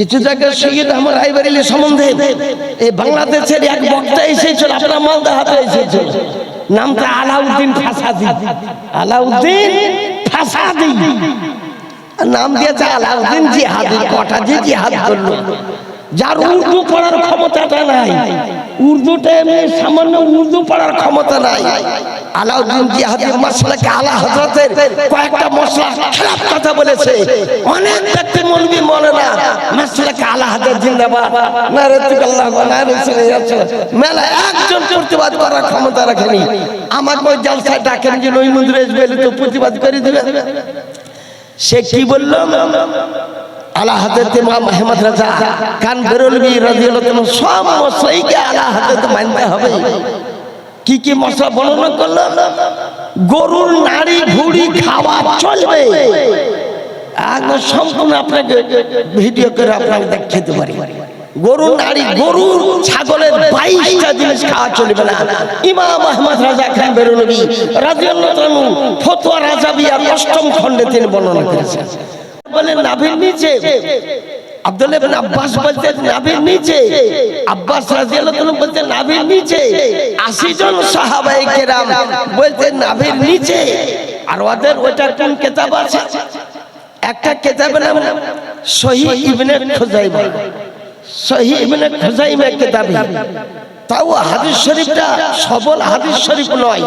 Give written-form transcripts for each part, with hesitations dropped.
কিছু জায়গায় সৈয়দ আহমদ রায়বারেলী সম্বন্ধে এই বাংলাদেশের এক বক্তা এসেছিল, আপনার মালদা হাতে এসেছিল, নামটা আলাউদ্দিন ফাসাদি। আলাউদ্দিন ফাসাদি নাম দিয়েছে আলাউদ্দিন জিহাদি। কটা যে জিহাদ করলো, যার উর্দু পড়ার ক্ষমতাটা নাই, উর্দুটা এমনি সামান্য উর্দু পড়ার ক্ষমতা নাই। আলাউদ্দিন জিহাদি মাসলাকে আলা হযরতের কয়েকটা মশলা খারাপ কথা বলেছে। অনেক ব্যক্তি মৌলবি মৌলানা মাসলাকে আলা হযরত জিন্দাবাদ নারে তুকাল্লাহ নারে সুরিয়াত মেলা একজন প্রতিবাদ করার ক্ষমতা রাখেনি। আমাকে ওই জলসায় ডাকেন যে ওই মন্দিরে বলে তো প্রতিবাদ করে দিবে। সে কি বলল? আলা হযরত ইমাম আহমদ রাজা খান বেরলভী রাদিয়াল্লাহু তাআলা সব মশলাকে আলা হযরত মানতে হবে। কি কি মশলা বর্ণনা করলো? গরুর নাড়ি ভুড়ি খাওয়া চলবে, একদম সম্পূর্ণ আপনাকে ভিডিও করে আপনাকে দেখাতে পারি। গরুর নাড়ি, গরুর ছাগলের 22টা জিনিস খাওয়া চলবে না। ইমাম আহমদ রাজা খান বেরলভী রাদিয়াল্লাহু তাআলা ফতোয়া রাজাবিয়া 8ম খণ্ডে তিনি বর্ণনা করেছেন। বলে নাভির নিচে, আব্দুল্লাহ ইবনে আব্বাস বলতেন নাভির নিচে, আব্বাস রাদিয়াল্লাহু তাআলা বলতেন নাভির নিচে, 80 জন সাহাবায়ে কেরাম বলতেন নাভির নিচে। আর ওদের ওটা কোন কিতাব আছে? একটা কিতাবের নাম সহিহ ইবনে খুজাইমা। সহিহ ইবনে খুজাইমা কিতাবে তাও হাদিস শরীফটা সবল হাদিস শরীফ নয়,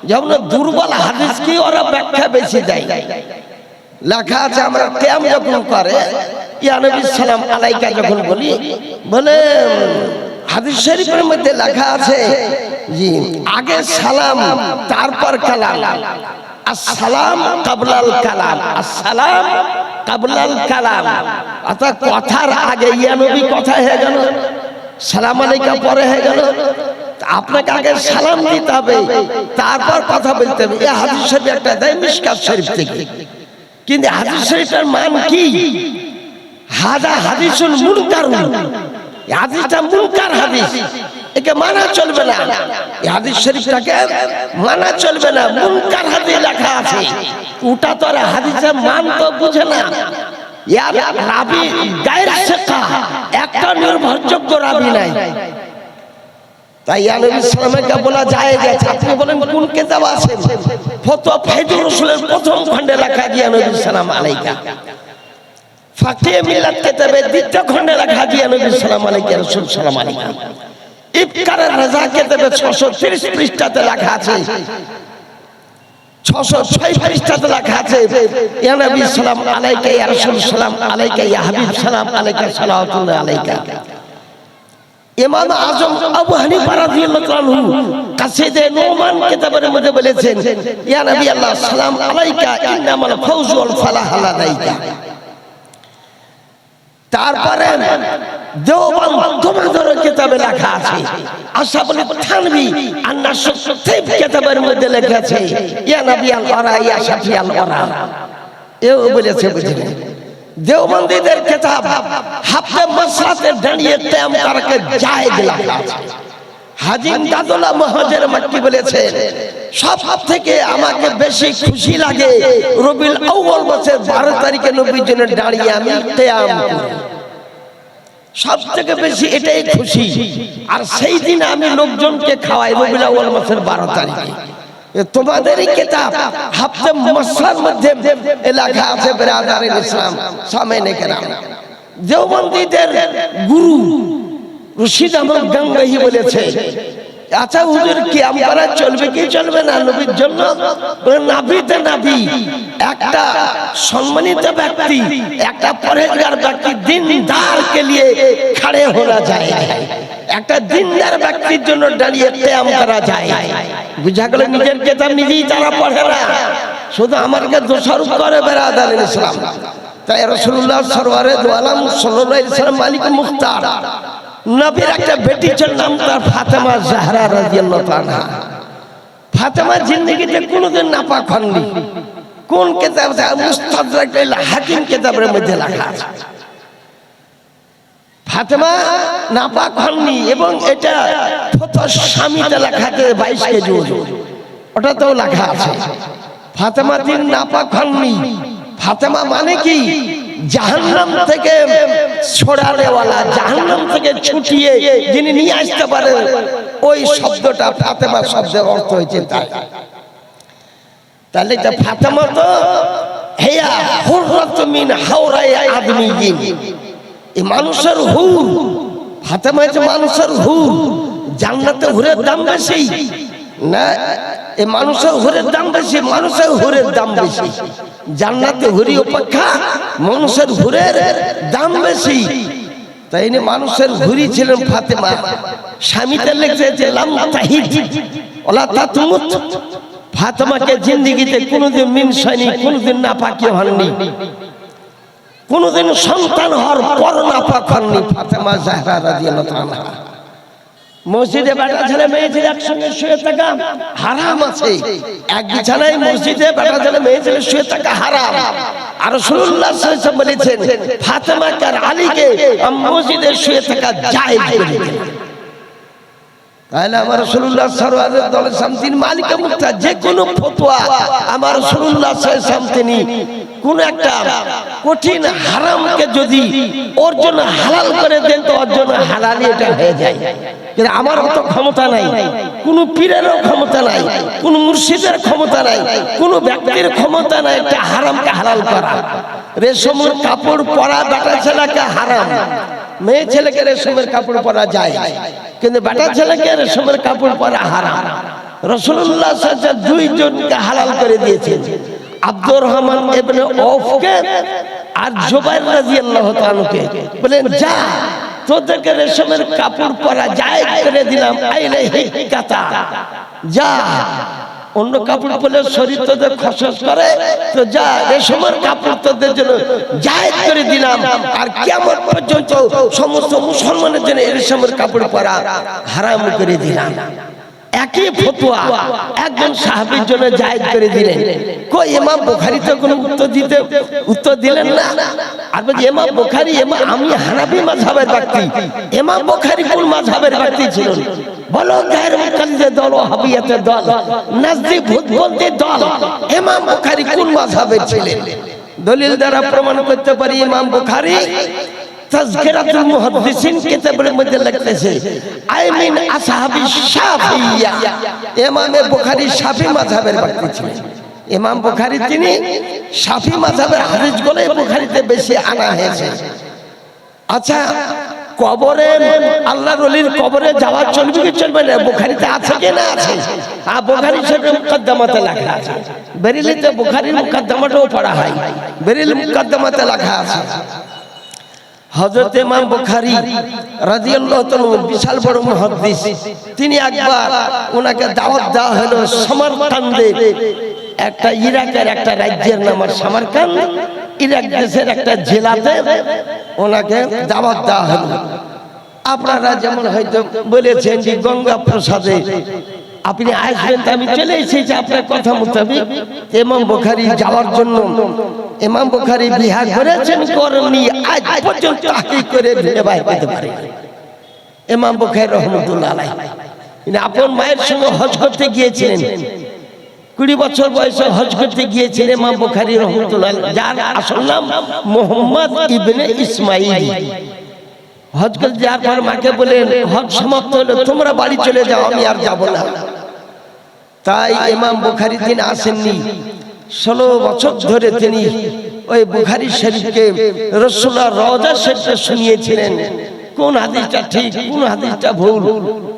যেমন দুর্বল হাদিস কি ওরা ব্যাখ্যা বেশি দেয়। লেখা আছে আমরা কিয়াম যখন করে ইয়া নবী সালাম আলাইকা যখন বলি, বলে হাদিস শরীফের মধ্যে লেখা আছে জি আগে সালাম তারপর কালাম, আসসালাম কাবলাল কালাম, আসসালাম কাবলাল কালাম। অর্থাৎ কথার আগে ইয়া নবী কথা হয়ে গেল, সালাম আলাইকা পরে হয়ে গেল। আপনাকে আগে সালাম দিতে হবে, তারপর কথা বলতে হবে। এই হাদিস শরীফ একটা দেয় মিশকাত শরীফ থেকে। কিন্তু হাদিস শরীফের মান কি? হাদা হাদিসুল মুনকার, হাদিসটা মুনকার হাদিস, একে মানা চলবে না। এই হাদিস শরীফটাকে মানা চলবে না, মুনকার হাদিস লেখা আছে। ওটা তো আর হাদিসের মান তো বুঝে না। ইয়ার রাবি গায়র সিকা, একটা নির্ভরযোগ্য রাবি নাই। তাই ইয়া নবী সাল্লাল্লাহু আলাইহি বলা যায় যে আপনি বলেন কোন কিতাব আছে? ফতোয়া ফায়দুর রাসূলের 1ম খণ্ডে লেখা ইয়া নবী সাল্লাল্লাহু আলাইহি, ফাকিহে মিল্লাত কিতাবে 2য় খণ্ডে লেখা ইয়া নবী সাল্লাল্লাহু আলাইহি রাসূল সাল্লাল্লাহু আলাইহি। ইফকারের রাজা কিতাবে 630 পৃষ্ঠাতে লেখা আছে, 606 পৃষ্ঠাতে লেখা আছে ইয়া নবী সাল্লাল্লাহু আলাইহি ইয়া রাসূল সাল্লাল্লাহু আলাইহি ইয়া হাবিব সাল্লাল্লাহু আলাইহি সাল্লাতুল্লাহ আলাইহি। ইমাম আজম আবু হানিফা রাদিয়াল্লাহু তাআলা কাসিদে নুমান কিতাবের মধ্যে বলেছেন ইয়া নবী আল্লাহ সালাম আলাইকা ইন্নামাল ফাউজ ওয়াল ফালাহ লাদাইকা। তারপরে দেওবন্দ তোমাদের কিতাবে লেখা আছে, আশরাফুল থানভী আন-নাসর কিতাবের মধ্যে লেখা আছে ইয়া নবী আল ওয়ারা ইয়া শাফি আল ওয়ারা। এও বলেছে বুঝলেন। দেওবন্দীদের কিতাব হাফতে মাসলাতে দাঁড়িয়ে কিয়াম করাকে জায়েজ লেখা আছে। হাজী ইমদাদুল্লাহ মুহাজির মক্কি বলেছেন সব থেকে আমাকে বেশি খুশি লাগে রবিউল আউয়াল মাসের 12 তারিখে নবীর জন্য দাঁড়িয়ে আমি কিয়াম করি, সব থেকে বেশি এটাই খুশি। আর সেই দিন আমি লোকজনকে খাওয়াই রবিউল আউয়াল মাসের 12 তারিখে। তোমাদেরই কিতাব হাফতে মাসলার মধ্যে লেখা আছে বিরাদারিন ইসলাম সামনে কেরাম। দেওবন্দীদের গুরু রশিদ আহমদ গঙ্গাহি বলেছে আচ্ছা হুজুর কিয়াম করা চলবে কি চলবে না নবীর জন্য? নাবিতে নাবি একটা সম্মানিত ব্যক্তি, একটা পরহেজগার ব্যক্তি দিনদার কে লিয়ে খড়ে হওয়া যায়, একটা দিনদার ব্যক্তির জন্য দাঁড়িয়ে কিয়াম করা যায়। বুঝা গেল নিজের কিতাব নিজেই তারা পড়ে না, শুধু আমাকে দোষারোপ করে বিরাদারিন ইসলাম। তাই রাসূলুল্লাহ সরওয়ারে দু আলম সাল্লাল্লাহু আলাইহি ওয়াসাল্লাম মালিক মুখতার নবীর একটা বেটি ছিল, নাম তার ফাতেমা জাহরা রাদিয়াল্লাহু তাআলা। ফাতেমা জিন্দেগিতে কোনোদিন নাপাক হননি। কোন কিতাব? মুস্তাদরাক আল হাকিম কিতাবের মধ্যে লেখা আছে ফাতেমা নাপাক হননি, এবং এটা ফতোয়া শামিতে লেখা আছে 22 কেজি ওজন, ওটাতেও লেখা আছে ফাতেমা দিন নাপাক হননি। ফাতেমা মানে কি? জাহান্নাম থেকে ছোড়ানেওয়ালা, জাহান্নাম থেকে ছুটিয়ে যিনি নিয়ে আসতে পারে, ওই শব্দটা ফাতেমা শব্দের অর্থ হয়েছে তাই। তাহলে এটা ফাতেমা তো হেয়া হুররাত মিন হাওরায়ে আদমিয়িন, এই মানুষের হুর। ফাতেমা হচ্ছে মানুষের হুর। জান্নাতে হুরের দাম বেশি না, এই মানুষের হুরের দাম বেশি, মানুষের হুরের দাম বেশি। জান্নাতে হুরি অপেক্ষা মানুষের হুরের দাম বেশি। তাই মানুষের হুরি ছিলেন ফাতেমা। স্বামীতে লিখেছে লাম তাহিদ ওয়ালা তাতমুত, ফাতেমাকে জিন্দেগিতে কোনোদিন মিন্স হয়নি, কোনোদিন নাপাকি হননি, কোনোদিন সন্তান হওয়ার পর নাপাক হননি ফাতেমা জাহরা রাদিয়াল্লাহু তাআলা। মসজিদে বেটা ছেলে মেয়ে ছেলে একসঙ্গে শুয়ে থাকা হারাম আছে। এক বিছানায় মসজিদে বেটা ছেলে মেয়ে ছেলে শুয়ে থাকা হারাম। আর রাসূলুল্লাহ সাল্লাল্লাহু আলাইহি ওয়াসাল্লাম বলেছেন ফাতেমাকে আর আলীকে মসজিদে শুয়ে থাকা জায়েজ করে দিলেন। তাহলে আমার রাসূলুল্লাহ সাল্লাল্লাহু আলাইহি ওয়াসাল্লাম তিনি মালিকে মুক্তা, যে কোনো ফতোয়া আমার রাসূলুল্লাহ সাল্লাল্লাহু আলাইহি ওয়াসাল্লাম তিনি কোন একটা কঠিন হারামকে যদি ওর জন্য হালাল করে দেন তো ওর জন্য হালালি এটা হয়ে যায়। কিন্তু আমার অত ক্ষমতা নাই, কোন পীরেরও ক্ষমতা নাই, কোন মুর্শিদের ক্ষমতা নাই, কোন ব্যক্তির ক্ষমতা নাই একটা হারামকে হালাল করা। রেশমের কাপড় পরা বেটা ছেলেকে হারাম, মেয়ে ছেলেকে রেশমের কাপড় পরা যায়, কিন্তু বেটা ছেলেকে রেশমের কাপড় পরা হারাম। রাসূলুল্লাহ সাল্লাল্লাহু আলাইহি ওয়াসাল্লাম দুইজনকে হালাল করে দিয়েছেন, আব্দুর রহমান ইবনে আওফকে আর জুবাইর রাদিয়াল্লাহু তাআলাকে। বলেন যা তোদেরকে রেশমের কাপড় পরা জায়েজ করে দিলাম, আইলে হিকাতা, যা অন্য কাপড় পরলে শরীর তোদের খসখস করে, তো যা রেশমের কাপড় তোদের জন্য জায়েজ করে দিলাম। আর কিয়ামত পর্যন্ত সমস্ত মুসলমানের জন্য রেশমের কাপড় পরা হারাম করে দিলাম। একই ফতোয়া একজন সাহাবীর জন্য জায়েজ করে দিলেন। কই ইমাম বুখারী তো কোনো উত্তর দিলেন না। আর বলি ইমাম বুখারী, আমি হানাফি মাযহাবের ব্যক্তি, ইমাম বুখারী কোন মাযহাবের ব্যক্তি ছিলেন? বলো গায়ের মুকাল্লিদের দল, ওয়াহাবিয়াতের দল, নাজদি ভূতবন্দির দল, ইমাম বুখারী কোন মাযহাবের ছিলেন? দলিল দ্বারা প্রমাণ করতে পারি ইমাম বুখারী তাযকিরাতুল মুহাদ্দিসিন কিতাবের মধ্যে লিখতেছে আইমিন আসহাবি শাফিয়্যা, ইমাম বুখারী শাফি মাযহাবের ব্যক্তি ছিলেন। ইমাম বুখারী তিনি শাফি মাযহাবের হাদিসগুলো বুখারীতে বেশি আনা হয়েছে। আচ্ছা, কবরে আল্লাহর ওলির কবরে যাওয়া চলবে কি চলবে না বুখারীতে আছে কি না আছে? আর বুখারী শরীফের মুকদ্দমাতে লেখা আছে, বেরেলিতে বুখারীর মুকদ্দমাটাও পড়া হয়, বেরেলি মুকদ্দমাতে লেখা আছে হযরত ইমাম বুখারী রাদিয়াল্লাহু তাআলা বিশাল বড় মুহাদ্দিস, তিনি একবার ওনাকে দাওয়াত দেওয়া হলো সমরকান্দে, একটা ইরাকের একটা রাজ্যের নাম সমরকান্দ, ইরাক দেশের একটা জেলাতে ওনাকে দাওয়াত দেওয়া হলো। আপনারা যেমন হয়তো বলেছেন যে গঙ্গা প্রসাদে আপনি আসবেন, তো আমি চলে এসেছি আপনার কথা মোতাবেক। ইমাম বুখারী যাওয়ার জন্য ইমাম বুখারী বিহার করেছেন, করেননি, আজ পর্যন্ত তাহকিক করে ভেবে বাইর করতে পারে ইমাম বুখারী রাহমাতুল্লাহ আলাইহি। তিনি আপন মায়ের সঙ্গে হজ করতে গিয়েছিলেন, 20 বছর বয়সে হজ করতে গিয়েছিলেন ইমাম বুখারী রাহমাতুল্লাহ আলাইহি, যার আসল নাম মুহাম্মদ ইবনে ইসমাঈল। হজ করতে যাওয়ার পর মাকে বলেন হজ সমাপ্ত হলো, তোমরা বাড়ি চলে যাও, আমি আর যাব না। তাই ইমাম বুখারী তিনি আসেননি। 16 বছর ধরে তিনি ওই বুখারী শরীফকে রাসূলুল্লাহ রওজা শরীফে শুনিয়েছিলেন, কোন হাদিসটা ঠিক কোন হাদিসটা ভুল।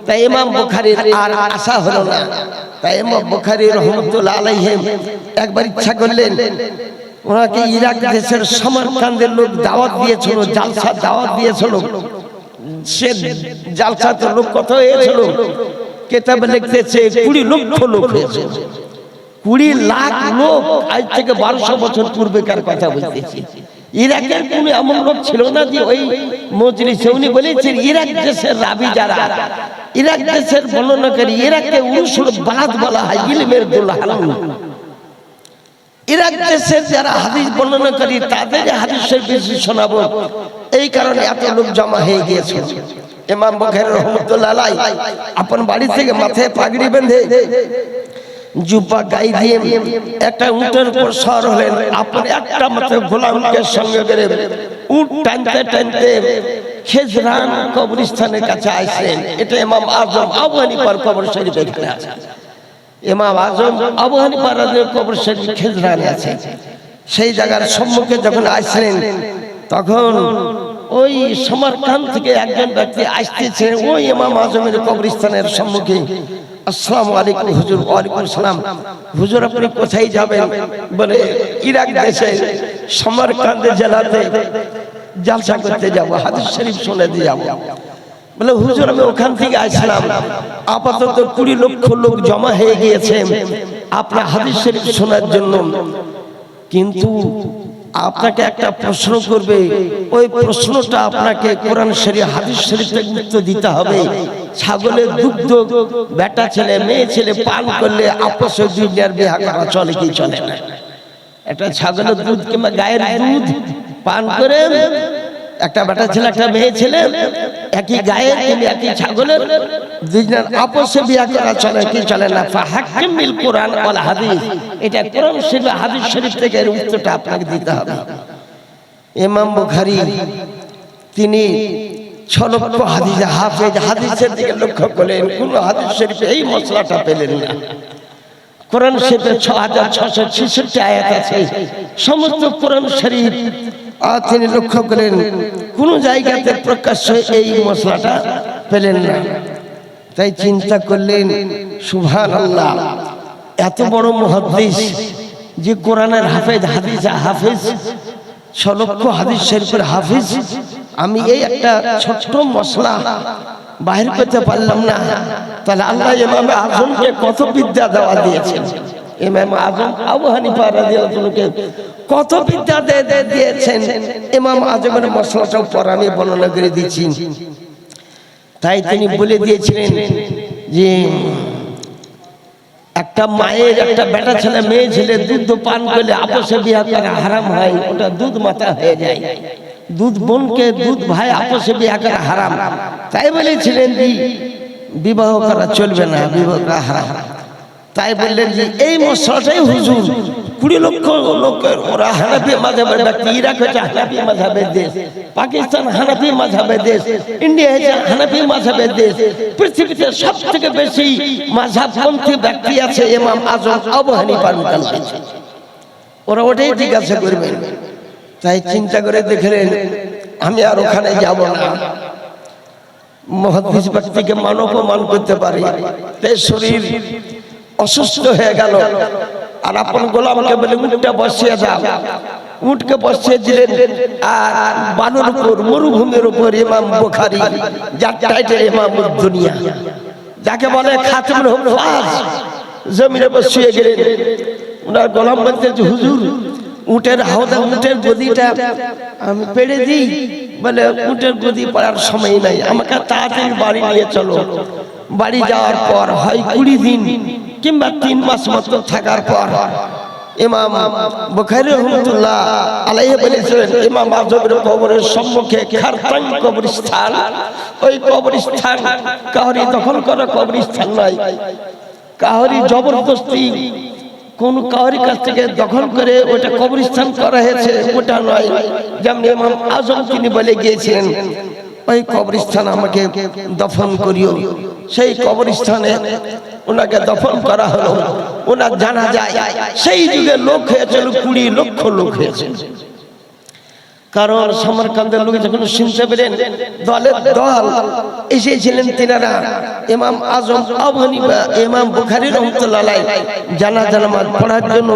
তাই ইমাম বুখারীর আর আশা হলো না। তাই ইমাম বুখারী রাহমাতুল্লাহ আলাইহি একবার ইচ্ছা করলেন, ওনাকে ইরাক দেশের সমরকান্দের লোক দাওয়াত দিয়েছিল, জালসা দাওয়াত দিয়েছিল। সে জালসাতে লোক কত হয়েছিল? কিতাবে লিখতেছে 20 লক্ষ লোক হয়েছে। 20 লাখ লোক, আজ থেকে 1200 বছর পূর্বেকার কথা বলতেছি। ইরাকের কোন এমন লোক ছিল না যে ওই মজলিসে, উনি বলেছেন ইরাক দেশের রাবি যারা, ইরাক দেশের বর্ণনাকারী, ইরাককে উরুসুল বালাদ বলা হয়, ইলমের দুলহান। ইরাক দেশের যারা হাদিস বর্ণনাকারী তাদের হাদিস শরীফ বেশি শোনাবো, এই কারণে এত লোক জমা হয়ে গিয়েছে। ইমাম বুখারী রাহমাতুল্লাহ আলাইহি আপন বাড়ি থেকে মাথায় পাগড়ি বেঁধে জুব্বা গায়ে দিয়ে একটা উটের উপর সওয়ার হলেন, আপন একটা মাত্র গোলামকে সঙ্গে করে উট টানতে টানতে খেজরান কবরস্থানের কাছে আসলেন। এটা ইমাম আজম আবু হানিফার কবর শরীফ এখানে আছে। ইমাম আজম আবু হানিফার কবর শরীফ খেজরানে আছে। সেই জায়গার সম্মুখে যখন আসলেন তখন ওই সমরকান থেকে একজন ব্যক্তি আসতেছে ওই ইমাম আজমের কবরস্থানের সম্মুখে। আসসালামু আলাইকুম হুজুর। ওয়ালাইকুম সালাম। হুজুর আপনি কোথায় যাবেন? বলে ইরাক দেশে সমরকান্দ জেলাতে জালসা করতে যাব, হাদিস শরীফ শুনতে যাব। বলে হুজুর আমি ওখান থেকে আসলাম, আপাতত 20 লক্ষ লোক জমা হয়ে গিয়েছে আপনার হাদিস শরীফ শোনার জন্য, কিন্তু আপনাকে একটা প্রশ্ন করবে, ওই প্রশ্নটা আপনাকে কোরআন শরীফ হাদিস শরীফ থেকে উত্তর দিতে হবে। ছাগলের দুগ্ধ বেটা ছেলে মেয়ে ছেলে পান করলে আপসে দুনিয়ার বিয়ে করা চলে কি চলে না? একটা ছাগলের দুধ কিংবা গায়ের দুধ পান করে একটা বেটা ছেলে একটা মেয়ে ছেলে একই গায়ের কিংবা একই ছাগলের দুজনের আপসে বিয়ে করা চলে কি চলে না? ফাহাক্কিম বিল কোরআন ওয়াল হাদিস। এটা কোরআন শরীফ হাদিস শরীফ থেকে এর উত্তরটা আপনাকে দিতে হবে। ইমাম বুখারী তিনি 6 লক্ষ হাদিস হাফেজ, হাদিসের দিকে লক্ষ্য করলেন, কোন হাদিস শরীফে এই মশলাটা পেলেন না। কোরআন শরীফে 6666 আয়াত আছে, সমস্ত কোরআন শরীফ তিনি লক্ষ্য করেন কোন জায়গাতে প্রকাশ্যে এই মশলাটা পেলেন না। তাই চিন্তা করলেন সুবহানাল্লাহ, এত বড় মুহাদ্দিস যে কোরআনের হাফেজ, হাদিস হাফেজ, 6 লক্ষ হাদিস শরীফের হাফেজ, আমি এই একটা ছোট্ট মশলা বাহির করতে পারলাম না, তাহলে আল্লাহ ইমাম আজমকে কত বিদ্যা দেওয়া দিয়েছেন। ইমাম আজম আবু হানিফা রাদিয়াল্লাহু আনহুকে কত বিদ্যা দিয়েছেন। ইমাম আজমের মশলাটাও পর আমি বর্ণনা করে দিচ্ছি। তাই তিনি বলে দিয়েছিলেন যে একটা মায়ের একটা বেটা ছেলে মেয়ে ছেলে দুধ পান করলে আপসে বিয়ে করা হারাম হয়, ওটা দুধ মাতা হয়ে যায়। দুধ বোনকে দুধ ভাই আপসে বিয়ে করা হারাম। তাই বলেছিলেন যে বিবাহ করা চলবে না, বিবাহ করা হারাম। তাই বললেন যে এই মশলাটাই হুজুর 20 লক্ষ লোকের, ওরা হানাফি মাযহাবের ব্যক্তি, ইরাক হচ্ছে হানাফি মাযহাবের দেশ, পাকিস্তান হানাফি মাযহাবের দেশ, ইন্ডিয়া হচ্ছে হানাফি মাযহাবের দেশ, পৃথিবীতে সবথেকে বেশি মাযহাবপন্থী ব্যক্তি আছে ইমাম আজম আবু হানিফার মুতাল্লিক। ওরা ওটাই জিজ্ঞাসা করবেন। তাই চিন্তা করে দেখলেন আমি আর ওখানে যাব না, মুহাদ্দিস ব্যক্তিকে অপমান করতে পারি। তাই শরীর অসুস্থ হয়ে গেল, আর আপন গোলামকে বলে উটটা বসিয়ে দাও। উটকে বসিয়ে দিলেন, আর বানুর উপর মরুভূমির উপর ইমাম বুখারী, যার টাইটেল ইমামুদ দুনিয়া, যাকে বলে খাতিমুল হুফাজ, জমিনে বসিয়ে গেলেন। ওনার গোলাম বলতে যে হুজুর উটের হাওদা, উটের গদিটা আমি পেড়ে দিই। বলে উটের গদি পড়ার সময় নাই, আমাকে তাড়াতাড়ি বাড়ি নিয়ে চলো। বাড়ি যাওয়ার পর হয় 20 দিন কিংবা 3 মাস মতো থাকার পর ইমাম বুখারী রাহমাতুল্লাহ আলাইহি বলেছিলেন ইমাম আজমের কবরের সম্মুখে খারতান কবরস্থান, ওই কবরস্থান কাহরি দখল করা কবরস্থান নয়, কাহরি জবরদস্তি কোন কাহরি কাছ থেকে দখল করে ওটা কবরস্থান করা হয়েছে ওটা নয়। যেমন ইমাম আজম তিনি বলে গিয়েছিলেন ওই কবরস্থান আমাকে দফন করিও। সেই কবরস্থানে ওনাকে দফন করা হলো। ওনার জানা যায় সেই যুগে লোক হয়েছিল 20 লক্ষ লোক হয়েছে। কারণ সমরকান্দের লোক যখন শুনতে পেলেন দলের দল এসেছিলেন, তিনারা ইমাম আজম আবু হানিফা ইমাম বুখারী রাহমাতুল্লাহ আলাইহি জানাজা নামাজ পড়ার জন্য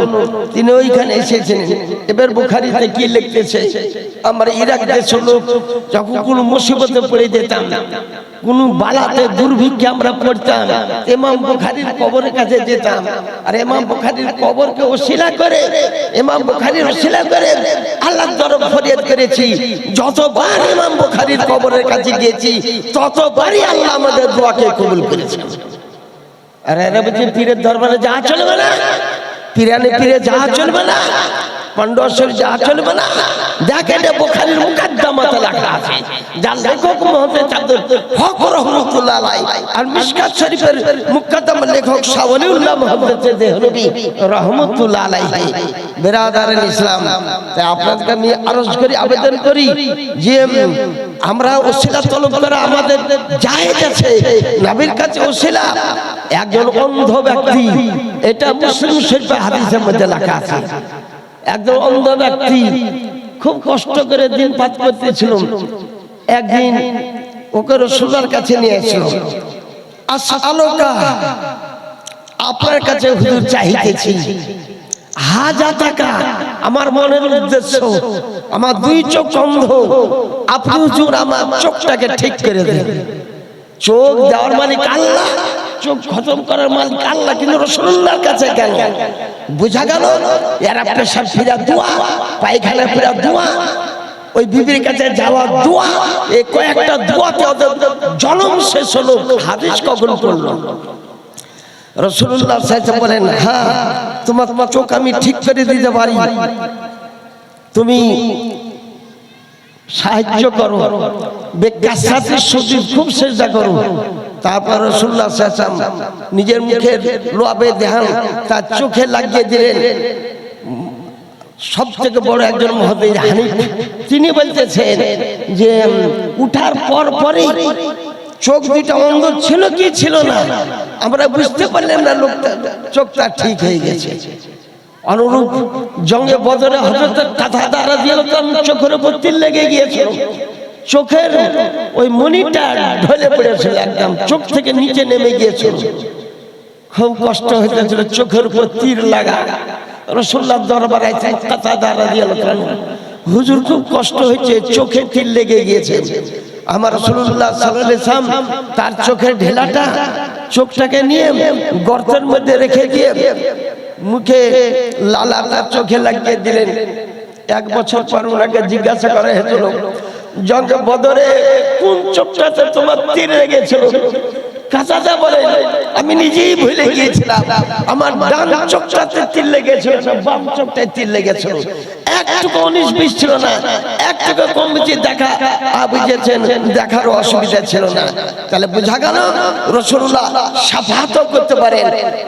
তিনি ওইখানে এসেছিলেন। এবার বুখারীতে কি লিখতেছে, আমরা ইরাক দেশের লোক যখন কোনো মুসিবতে পড়ে যেতাম, কোন বালাতে দুর্ভিক্ষে আমরা পড়তাম, ইমাম বুখারীর কবরের কাছে যেতাম, আর ইমাম বুখারীর কবরকে ওসিলা করে, ইমাম বুখারীর ওসিলা করে আল্লাহর দরবারে ফরিয়াদ করেছি। যতবার ইমাম বুখারীর কবরের কাছে গিয়েছি ততবারই আল্লাহ আমাদের দোয়াকে কবুল করেছেন। আর এরা বলছে পীরের দরবারে যাওয়া চলবে না, পীরে যাওয়া চলবে না। পান্ডুয়া শরীফ যা চলবে না, দেখেন বুখারীর মুকদ্দমাতে লেখা আছে, যার লেখক মুহাম্মদ আব্দুল হক রাহমাতুল্লাহ আলাইহি, আর মিশকাত শরীফের মুকদ্দমার লেখক শাহ ওলিউল্লাহ মুহাম্মদ দেহলভী রাহমাতুল্লাহ আলাইহি। বিরাদারান ইসলাম, তাই আপনাদের আমি আরজ করি, আবেদন করি যে আমরা ওসিলা তলব করা আমাদের জায়েজ আছে। নবীর কাছে ওসিলা একজন অন্ধ ব্যক্তি, এটা মুসলিম শরীফে হাদিসের মধ্যে লেখা আছে। একজন অন্ধ ব্যক্তি খুব কষ্ট করে দিন পাত করতেছিল। একদিন ওকে রাসূলের কাছে নিয়ে এসেছিল। আসআলুকা, আপনার কাছে হুজুর চাইতেছি, হাজাতাকা, আমার মনের উদ্দেশ্য, আমার দুই চোখ অন্ধ, আপনি হুজুর আমার চোখটাকে ঠিক করে দেন। চোখ দেওয়ার মালিক আল্লাহ, চোখ খতম করার মালিক আল্লাহ, কিন্তু রাসূলুল্লাহর কাছে কেন? বোঝা গেল এরা পেশাব ফিরা দোয়া, পায়খানা ফিরা দোয়া, ওই বিবির কাছে যাওয়া দোয়া, এই কয়েকটা দোয়াতে ওদের জনম শেষ হলো। হাদিস কখন পড়লো? রাসূলুল্লাহ সাল্লাল্লাহু বলেন, হ্যাঁ তোমার চোখ আমি ঠিক করে দিতে পারি, তুমি সাহায্য করো, বেকাসাতে সুজুদ খুব সেজদা করো। তারপর রাসূলুল্লাহ সাল্লাল্লাহু আলাইহি ওয়াসাল্লাম নিজের মুখের লোয়াবে ধ্যান তার চোখে লাগিয়ে দিলেন। সব থেকে বড় একজন মুহাদ্দিস হানিফ, তিনি বলতেছেন যে উঠার পর পরই চোখ দুইটা অন্ধ ছিল কি ছিল না আমরা বুঝতে পারলাম না, লোকটা চোখটা ঠিক হয়ে গেছে। অনুরূপ জঙ্গে বদরে হযরত কাতাদা রাদিয়াল্লাহু আনহু চোখের উপর তীর লেগে গিয়েছিল, চোখের ওই মণিটা ঢলে পড়েছিল, একদম চোখ থেকে নিচে নেমে গিয়েছিল, খুব কষ্ট হয়েছিল, চোখের উপর তীর লাগা। রাসূলুল্লাহর দরবারে আইছেন কাতাদা রাদিয়াল্লাহু আনহু, হুজুর খুব কষ্ট হয়েছে, চোখে তীর লেগে গিয়েছে। আমার রাসূলুল্লাহ সাল্লাল্লাহু আলাইহি ওয়াসাল্লাম তার চোখের ঢেলাটা, চোখটাকে নিয়ে গর্তের মধ্যে রেখে দিয়ে মুখে লালাটা চোখে লাগিয়ে দিলেন। এক বছর পর ওনাকে জিজ্ঞাসা করা হয়েছিল, জঙ্গে বদরে কোন চোখটাতে তোমার তীর লেগেছিল? কাতাদা বলেন, আমি নিজেই ভুলে গিয়েছিলাম, আমার ডান চোখটাতে তীর লেগেছিল, বাম চোখটায় তীর লেগেছিল। একটুকু 19-20 ছিল না, একটুকু কম বেশি দেখা বুঝেছেন, দেখার অসুবিধা ছিল না। তাহলে বোঝা গেল রাসূলুল্লাহ শাফাআত করতে পারেন।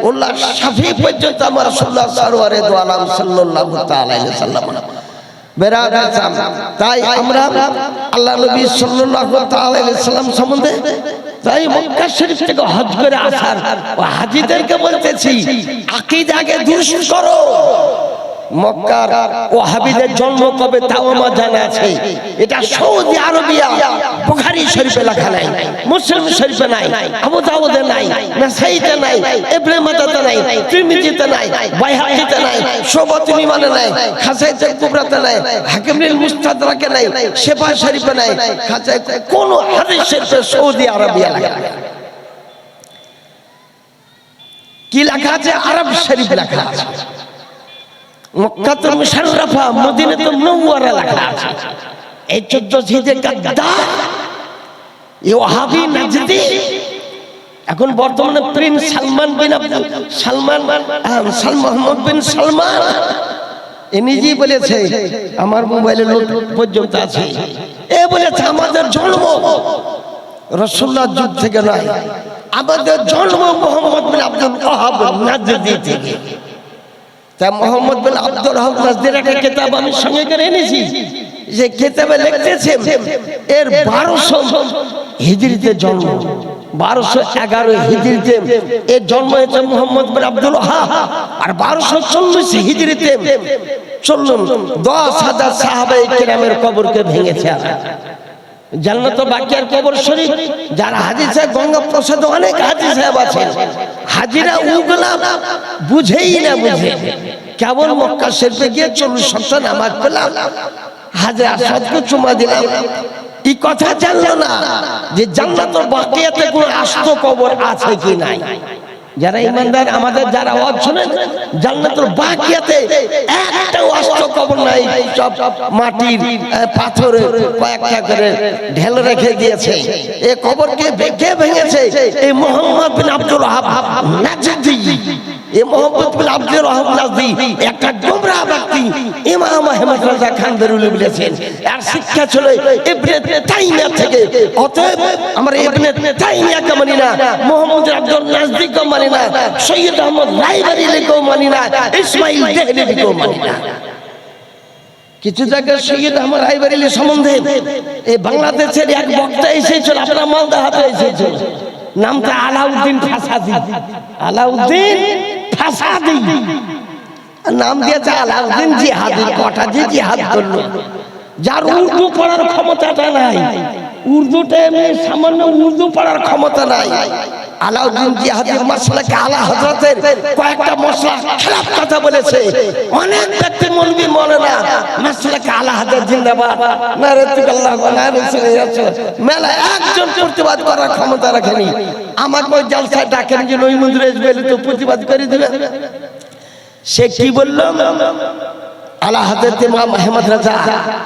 আল্লাহ শাফি পর্যন্ত আমার রাসূলুল্লাহ সরওয়ারে দু আলম সাল্লাল্লাহু তাআলা আলাইহি ওয়াসাল্লাম। বেরাদারাম, তাই আমরা আল্লাহ নবী সাল্লাল্লাহু তাআলা আলাইহি ওয়াসাল্লাম সম্বন্ধে, তাই মক্কা শরীফ থেকে হজ করে আসার হাজীদেরকে বলতেছি, আকীদাকে দুরুস্ত করো। মক্কার ওয়াহাবিদের জন্ম কবে তাও আমার জানা আছে, এটা সৌদি আরবিয়া, বুখারী শরীফে লেখা নাই, মুসলিম শরীফে নাই, আবু দাউদে নাই, নাসাইতে নাই, ইবনে মাজাতে নাই, তিরমিজিতে নাই, বাইহাকিতে নাই, শুআবাতুল ঈমানে নাই, খাসাইতুল কুবরাতে নাই, হাকিমুল মুস্তাদরাকে নাই, শিফা শরীফে নাই, খাসাই কোন হাদিস শরীফে সৌদি আরবিয়া লেখা নাই। কি লেখা আছে? আরব শরীফ লেখা আছে, মক্কাতুল মুশাররাফা, মদিনাতুল মুনাওয়ারা লেখা আছে। এই 14 জিলদের গাদ্দার, এই ওয়াহাবি নাজদি, এখন বর্তমানে প্রিন্স সালমান বিন মোহাম্মদ বিন সালমান, এ নিজেই বলেছে, আমার মোবাইলে নোট পর্যন্ত আছে, এ বলেছে আমাদের জন্ম রাসূলুল্লাহর যুগ থেকে নয়, আমাদের জন্ম মুহাম্মদ বিন আব্দুল ওয়াহাব নাজদি থেকে। তা মোহাম্মদ বিন আব্দুল ওয়াহাব নাজদির একটা কিতাব আমি সঙ্গে করে এনেছি, যে কিতাবে লিখতেছে এর 1200 হিজরিতে জন্ম, 1211 হিজরিতে এর জন্ম হয়েছে মোহাম্মদ বিন আব্দুল ওয়াহাব, আর 1240 হিজরিতে 10,000 সাহাবায়ে কেরামের কবরকে ভেঙেছে। জান্নাত বাকিয়ার কবর শরীফ, যারা হাজী সাহেব, গঙ্গা প্রসাদে অনেক হাজী সাহেব আছেন, হাজিরা উগুলা বুঝেই না, বুঝে কেবল মক্কা শরীফে গিয়ে 40 নামাজ পেলাম, হাজরা আসওয়াদকে চুমা দিলাম, এই কথা জানলো না যে জান্নাতুল বাকিয়াতে কোনো আস্ত কবর আছে কি নাই। যারা ইমানদার আমাদের যারা ওয়াজ শোনেন জান্নাতুল বাকিয়াতে একটা ওয়াস্ত কবর নাই, সব মাটির পাথরে কয়েকটা করে ঢেলে রেখে দিয়েছে। এই কবরকে কে ভেঙেছে? এই মোহাম্মদ বিন আব্দুল ওয়াহাব নাজদি। এই মোহাম্মদ বিন আব্দুল ওয়াহাব নাজদি একটা গোমরাহ ব্যক্তি। ইমাম আহমদ রাজা খান বেরলভী বলেছেন আর শিক্ষা ছিল ইবনে তাইমিয়া থেকে। অতএব আমরা ইবনে তাইমিয়াকে মানি না, মোহাম্মদ আব্দুল নাজদিকে মানি না, সৈয়দ আহমদ লাইবারিলিকেও মানি না, ইসমাইল দেহলভীকেও মানি না। কিছু জায়গায় সৈয়দ আহমদ লাইবারিলি সম্বন্ধে এই বাংলাদেশের এক বক্তা এসেছিল, আপনার মালদা হাতে এসেছিল, নামটা আলাউদ্দিন ফাসাদি। আলাউদ্দিন ফাসাদি নাম দিয়েছে আলাউদ্দিন জিহাদি। কটা যে জিহাদ করলো, যার উর্দু পড়ার ক্ষমতাটা নাই, উর্দুটা এমনি সামান্য উর্দু পড়ার ক্ষমতা নাই। আলাউদ্দিন জিহাদির মাসলাকে আলা হযরতের কয়েকটা মশলা খেলাফ কথা বলেছে। অনেক ব্যক্তি মৌলবি মৌলানা মাসলাকে আলা হযরত জিন্দাবাদ, নারে তুকাল্লাহ নারে রাসূল, মেলা একজন প্রতিবাদ করার ক্ষমতা রাখেনি। আমাকে ওই জলসায় ডাকেন যে ওই মন্দিরে গেলে তো প্রতিবাদ করে দিবে। সে কি বলল? আলা হযরত ইমাম আহমদ রাজা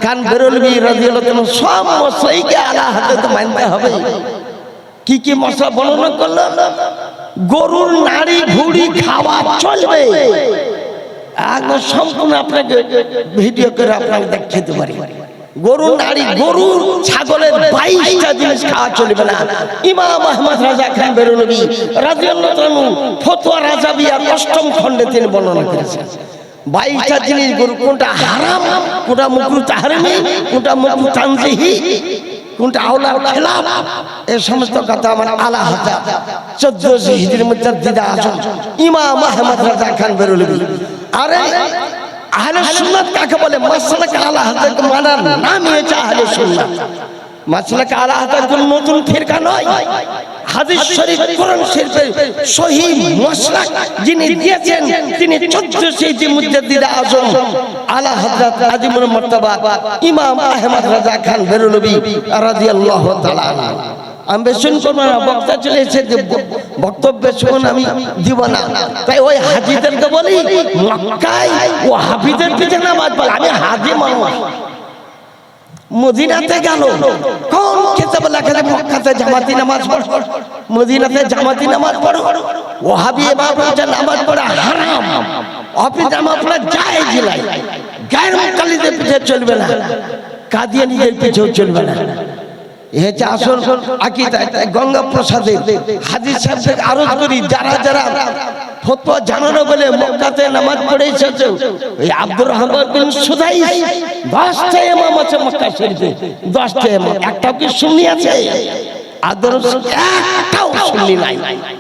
খান বেরলভী রাদিয়াল্লাহু তাআলা সব মশলাকে আলা হযরত মানতে হবে। কি কি মশলা বর্ণনা করলো? গরুর নাড়ি ভুড়ি খাওয়া চলবে, একদম সম্পূর্ণ আপনাকে ভিডিও করে আপনাকে দেখাতে পারি। গরুর নাড়ি, গরু ছাগলের 22টা জিনিস খাওয়া চলবে না। ইমাম আহমদ রাজা খান বেরলভী রাদিয়াল্লাহু তাআলা ফতোয়া রাজাবিয়া 8ম খণ্ডে তিনি বর্ণনা করেছেন। 22টা জিনিস, গরু কোনটা হারাম, কোনটা মাকরুহ তাহরিমি, কোনটা মাকরুহ তানজিহি, কোনটা আওলার খেলাফ, এই সমস্ত কথা আমার আলা হযরত 1400 হিজরি মুজাদ্দিদ আজম ইমাম আহমদ রাজা খান বেরলভী। আরে আহলে সুন্নাত কাকে বলে? মাসলাক আলা হযরত মানার নামই হচ্ছে আহলে সুন্নাত। মাসলাক আলা হযরত কোন নতুন ফিরকা নয়। হাদিস শরীফ কোরআন শরীফের সহিহ মাসলাক যিনি দিয়েছেন তিনি 1400 হিজরি মুজাদ্দিদ আজম আলা হযরত আজিমুল মারতাবা ইমাম আহমদ রাজা খান বেরলভী রাদিয়াল্লাহু তাআলা। আমি বেশন করবো না, বক্তা চলে এসে বক্তব্য শুনুন, আমি দিব না। তাই ওই হাজিদেরকে বলি মক্কায় ও হাফিজের পিছনে নামাজ পড়ে। আমি হাজি মানুষ, মদিনাতে গেল কোন কিতাবে লেখা আছে মক্কাতে জামাতি নামাজ পড়ো, মদিনাতে জামাতি নামাজ পড়ো। ওয়াহাবি ইমামরা নামাজ পড়া হারাম, হাফিজ নামাজ পড়া জায়েজ নাই। গায়ের মুকাল্লিদের পিছে চলবে না, কাদিয়ানীদের পিছেও চলবে না। এটা আসল আকীদা। গঙ্গা প্রসাদে হাজী সাহেবকে আরজ করি, যারা যারা ফতোয়া জানানো বলে মক্কাতে নামাজ পড়ে এসেছে, ওই আব্দুর রহমান বিন সুদাইস 10টা ইমাম আছে মক্কা শরীফে, 10টা ইমাম, একটাও কি সুন্নি আছে? আদর্শ একটাও সুন্নি নাই।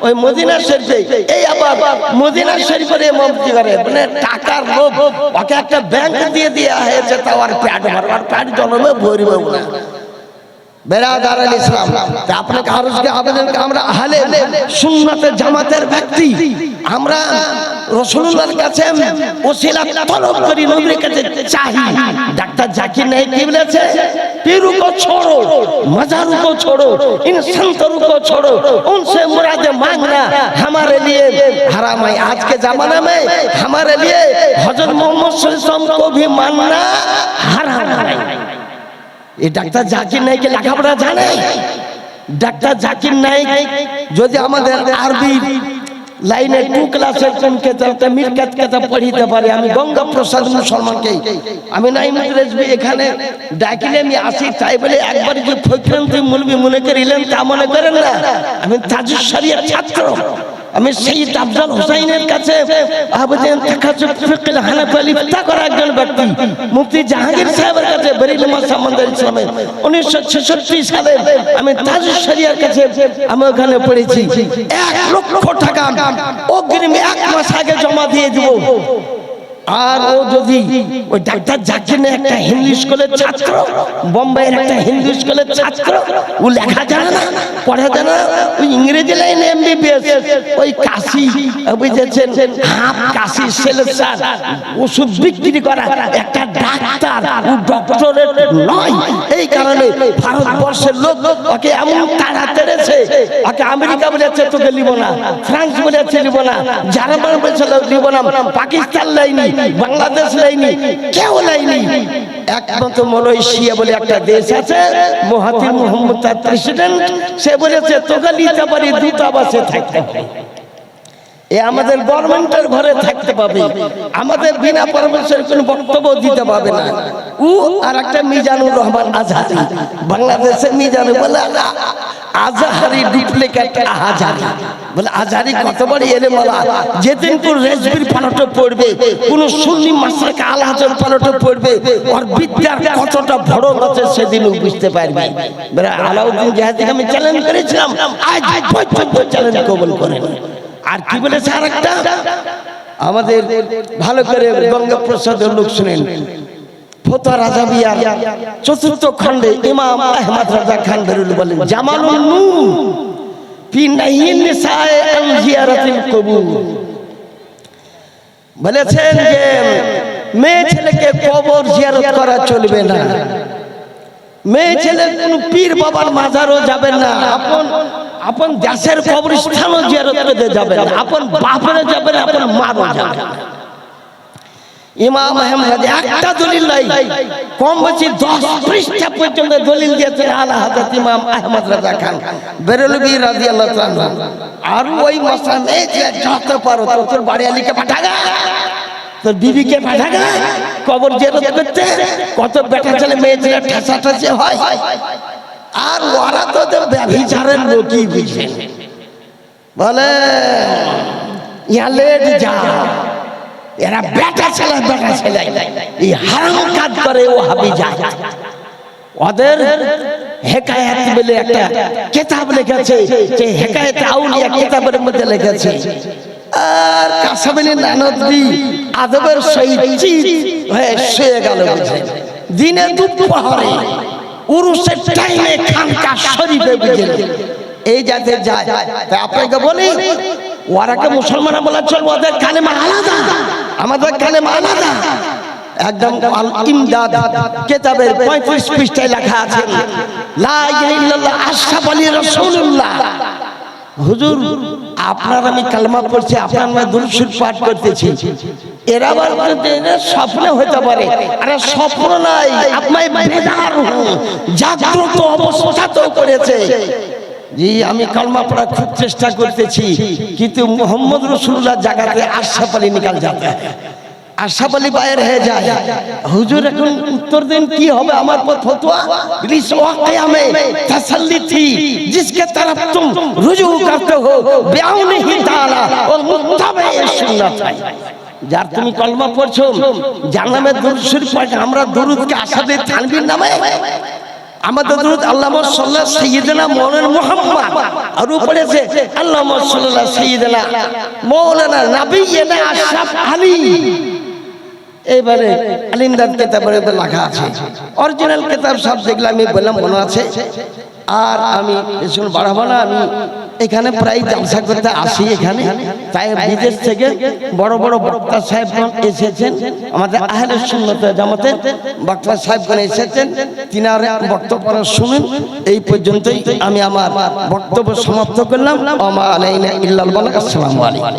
ওই মদিনা শরীফে এই আবার মদিনা শরীফের ইমামতি করে, মানে টাকার লোভ, ওকে একটা ব্যাংক দিয়ে দেয়া হয়েছে, তাও আর প্যাড মারবার, প্যাড জন্মে ভরবে না। বেরাদার ইসলাম, আপনাকে আরজকে আবেদন, আমরা আহলে সুন্নাতের জামাতের ব্যক্তি, আমরা রাসূলুল্লাহর কাছে ওসিলা তলব করি, নবীর কাছে চাহি। ডাক্তার জাকির নায়েক কি বলেছে? पीरू को छोड़ो, मजारू को छोड़ो, इन संतों को छोड़ो, उनसे मुरादे मांगना हमारे लिए हराम है। आज के जमाने में हमारे लिए हजरत मोहम्मद सल्लल्लाहु अलैहि वसल्लम को भी मानना हराम है। ये डॉक्टर জাকির নায়েকের লেখাপড়া জানে? डॉक्टर জাকির নায়েক যদি আমাদের আরবি লাইনে 2 ক্লাসের কোনকে চলতে মিরকাত কথা পড়িতে পারে, আমি গঙ্গা প্রসাদ মুসলমানকে আমি নাইম রেজবি এখানে ডাকিলে আমি আসি, তাই বলে একবার যে ফকরান্তি মুলবি মনে করিলেন তা মনে করেন না। আমি তাজুস শরিয়ত ছাত্র, আমি সৈয়দ আফজাল হুসাইনের কাছে আবেদন তাকাসুফ ফিকহ হানাফি লিফতা করা একজন ব্যক্তি, মুফতি জাহাঙ্গীর সাহেবের কাছে বেরিল মাসামন্দের ইসলামে 1966 সালে আমি তাজুস শরিয়ার কাছে আমি ওখানে পড়েছি। 1 লক্ষ টাকা অগ্রিম 1 মাস আগে জমা দিয়ে দিব। আর ও যদি ওই ডাক্তার জাকির না একটা হিন্দু স্কুলের ছাত্র, বোম্বাইয়ের একটা হিন্দু স্কুলের ছাত্র, ও লেখা জানে না, পড়া জানে না, ওই ইংরেজি লাইনে এমবিবিএস, ওই কাশি বুঝেছেন, হাফ কাশি সেলসার ওষুধ বিক্রি করা একটা ডাক্তার, ও ডক্টরেট নয়। এই কারণে ভারতবর্ষের লোক ওকে এমন তাড়া তেড়েছে, ওকে আমেরিকা বলেছে তোকে লিব না, ফ্রান্স বলেছে লিব না, জার্মান বলেছে লিব না, পাকিস্তান লাইনি, বাংলাদেশ লাইনি, কেউ লাইনি। একমাত্র মালয়েশিয়া বলে একটা দেশ আছে, মহাতির মোহাম্মদ তার প্রেসিডেন্ট, সে বলেছে তোকে নিতে পারি, দূতাবাসে থাকতে পারি, এ আমাদের গভর্নমেন্টের ঘরে থাকতে পাবে, আমাদের বিনা পারমিশনের কোনো বক্তব্য দিতে পাবে না। ও আর একটা মিজানুর রহমান আজহারি, বাংলাদেশের মিজানুর বলে আজহারি ডুপ্লিকেট আজহারি, বলে আজহারি কত বড় এলে মালা, যেদিন কোন রেজবির পালটে পড়বে, কোন সুন্নি মাসলাকে আল হাজার পালটে পড়বে, ওর বিদ্যার কতটা বড় আছে সেদিন বুঝতে পারবে। আলাউদ্দিন জাহাজিকে আমি চ্যালেঞ্জ করেছিলাম, আজ পর্যন্ত চ্যালেঞ্জ কবুল করেন। আর কি বলেছে আরেকটা, আমাদের ভালো করে বঙ্গপ্রসাদের লোক শুনেন, ফতোয়া রাজাবিয়ার ৪র্থ খণ্ডে ইমাম আহমদ রাজা খান বেরুল বলেন, জামালুন নূর ফি নাহিন নিসায়ে আন জিয়ারাতিল কবুর, বলেছেন যে মেয়ে ছেলেকে কবর জিয়ারত করা চলবে না, মেয়ে ছেলে কোন পীর বাবার মাজারও যাবেন না, আপন দেশের কবরস্থানও জিয়ারত করতে যাবেন না, আপন বাপরে যাবেন, আপন মারও যাবেন। ইমাম আহমদ একটা দলিল নাই, কম বেশি 10 পৃষ্ঠা পর্যন্ত দলিল দিয়েছেন আলা হযরত ইমাম আহমদ রাজা খান বেরেলভী রাদিয়াল্লাহু তাআলা। আর ওই মশানে যে যত পারো তোর বাড়ি আলীকে পাঠাগা, তোর বিবিকে পাঠাগা কবর জিয়ারত করতে, কত বেটা ছেলে মেয়ে ছেলে ঠাসাঠাসি হয়, আর ওরা তো ব্যভিচারের লোকই বুঝেন, বলে ইয়া লেট যা, এরা বেটা ছেলে এই হারাম কাজ করে, ও হাবি যায়। ওদের হেকায়াত বলে একটা কিতাব লিখেছে, যে হেকায়াত আউলিয়া কিতাবের মধ্যে লিখেছে। আর কাসাবিনী নানদী আদবের সহিত চিত হয়ে শুয়ে গেল, বুঝলেন, দিনে দুপুরে উরুসের টাইমে খানকা শরীফে, বুঝলেন, এই যাতে যায়। তাই আপনাকে বলি, ওরাকে মুসলমান বলা চলবে, ওদের কালেমা আলাদা, আমাদের কালেমা আলাদা। একদম আল ইমদাদ কিতাবের 35 পৃষ্ঠায় লেখা আছে, লা ইলাহা ইল্লাল্লাহ আশরাফ আলী রাসূলুল্লাহ। হুজুর আপনার আমি কালেমা পড়ছি, আপনার আমি দুরূদ শরীফ পাঠ করতেছি, এরা আবার স্বপ্নে হতে পারে, আরে স্বপ্ন নাই, আপনি বেদার জাগ্রত অবস্থাতেও করেছে। জি আমি কালমা পড়া খুব চেষ্টা করতেছি, কিন্তু মোহাম্মদ রাসূলুল্লাহ জায়গাতে আশরাফ আলী নিকাল যাতে আশরাফ আলী বাইরে হয়ে যায়। হুজুর এখন উত্তর দেন কি হবে আমার পর ফতোয়া, इस वाक़या में तसल्ली थी जिसके तरफ तुम रुजू करते हो, ब्याह नहीं ताला और मुत्तबे सुन्नत है। যার তুমি কলমা পড়ছো, যার নামে দুরূদ শরীফ পড়ে, আমরা দুরূদকে আসাদে তানবীর নামে, আমাদের দুরূদ আল্লাহুম্মা সাল্লি আলা সাইয়্যিদিনা মাওলানা মুহাম্মদ, আর উপরে আছে আল্লাহুম্মা সাল্লি আলা সাইয়্যিদিনা মাওলানা নবিয়্যিনা আশরাফ আলী। এবারে আলিমদাদ কিতাবের মধ্যে লেখা আছে, অরিজিনাল কিতাব সব যেগুলো আমি বললাম মনে আছে। আর আমি এসব বাড়াবো না, আমি এখানে প্রায় জলসা করতে আসি এখানে, তাই বিদেশ থেকে বড় বড় বক্তা সাহেবগণ এসেছেন, আমাদের আহলে সুন্নাত ওয়াল জামাতের বক্তা সাহেবগণ এসেছেন, তিনার বক্তব্য শুনুন। এই পর্যন্তই আমি আমার বক্তব্য সমাপ্ত করলাম। ওমা আলাইনা ইল্লাল বালাগ। আসসালামু আলাইকুম।